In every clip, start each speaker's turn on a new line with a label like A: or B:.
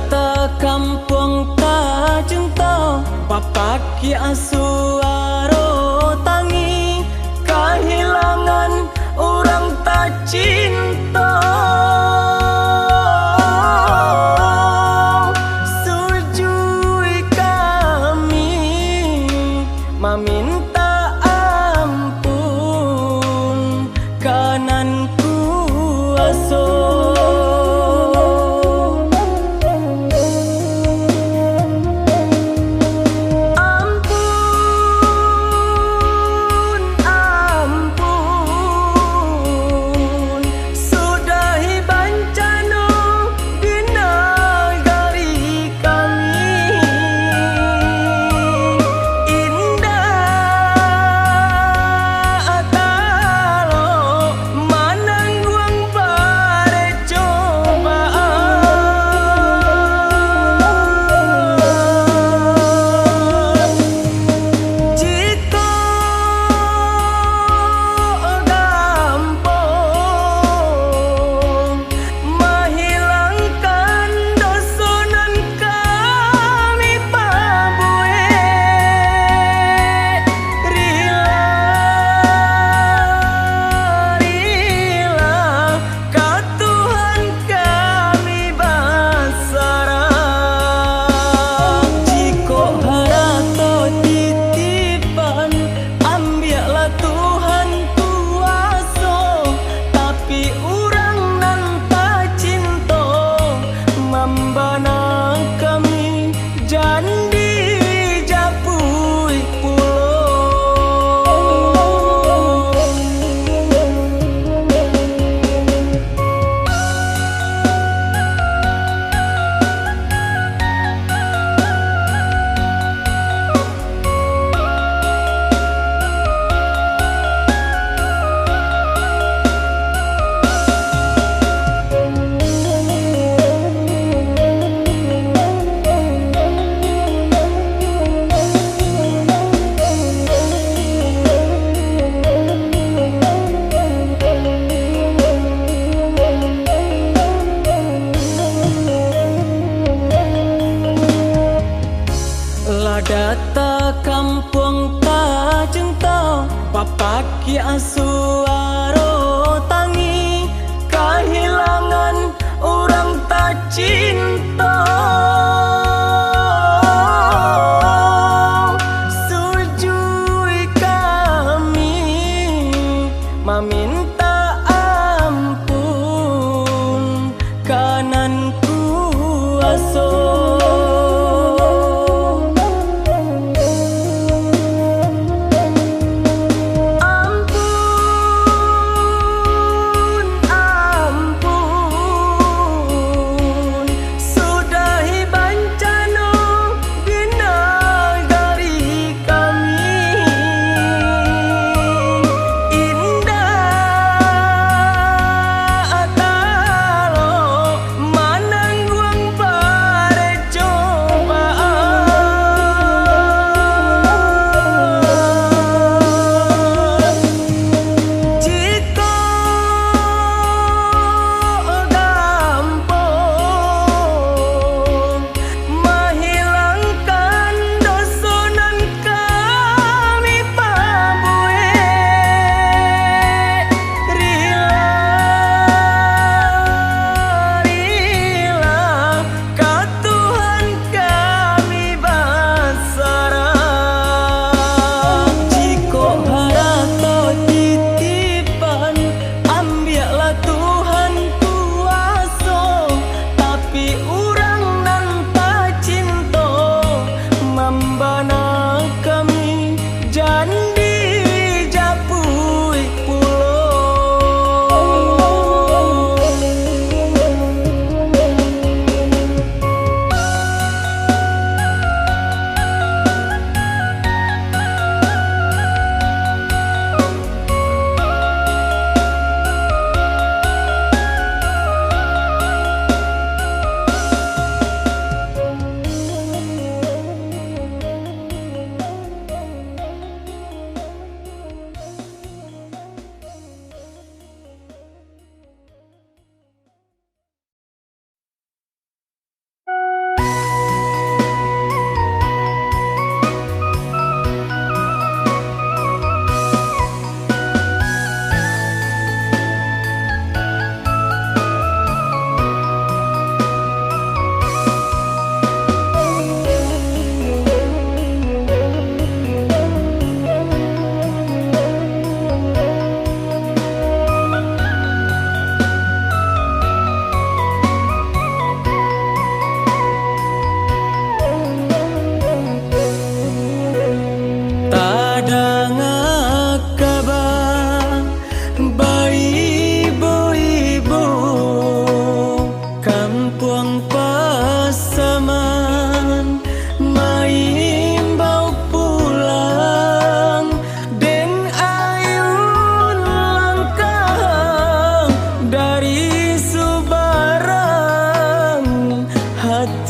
A: data kampung ta cinta papaki asuaro tangi kehilangan orang tak cinta sujui kami meminta ampun kananku aso data kampung ta cinta papaki asuaro tangi kehilangan orang tak cinta sujui kami meminta ampun kananku aso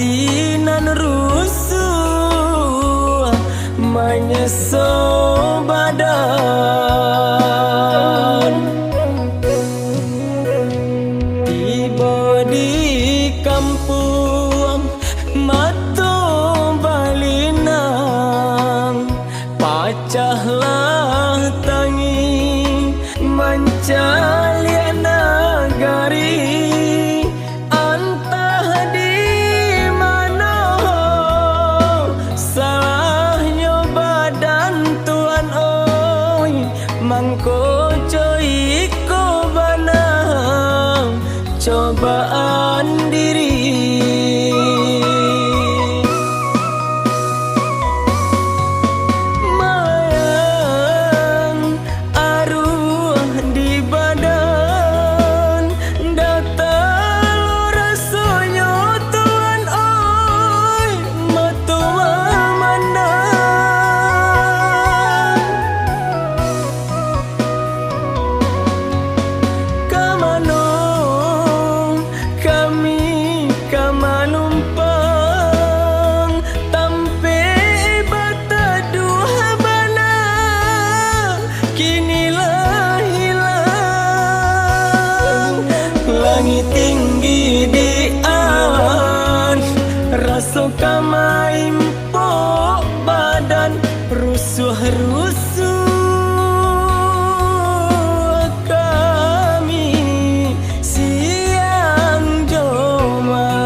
A: hati nan rusuh menyeso badan. Tiba di kampung Matu Balinang, pacahlah tangi mencalia nagari. Entah di mana salahnya badan tuan oi, mangko coy ko banang cobaan diri. Langit tinggi di awan, rasa kamai empuk badan rusuh-rusuh kami siang jo malam.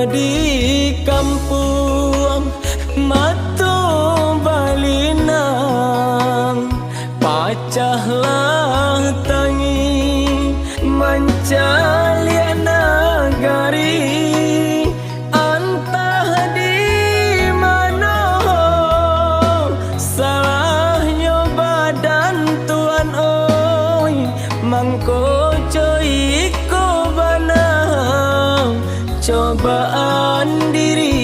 A: Di kampung Matu Balinang, pacahlah tangi mencalia nagari. Entah di mana salahnya badan tuan oi, mangko coy ko banang cobaan diri.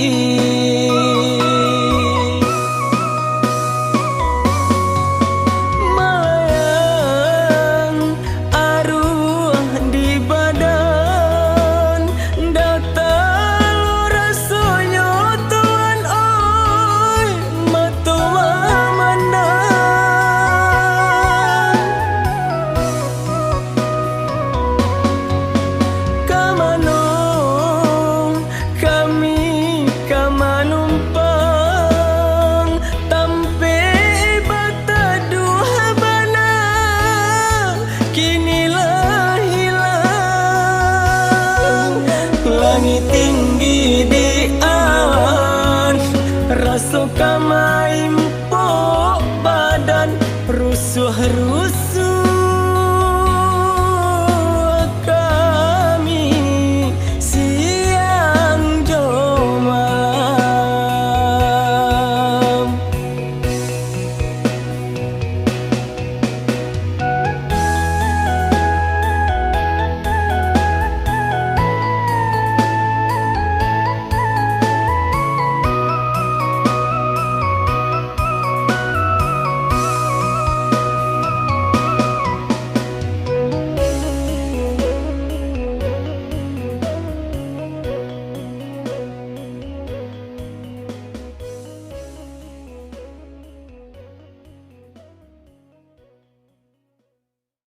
A: Melayang arwah di badan, datang rasanya tuan oi, matu memandang. Kamano manumpang tampe bata dua bana, kinilah hilang. Langit tinggi di awan, rasa kamai empuk badan rusuh-rusuh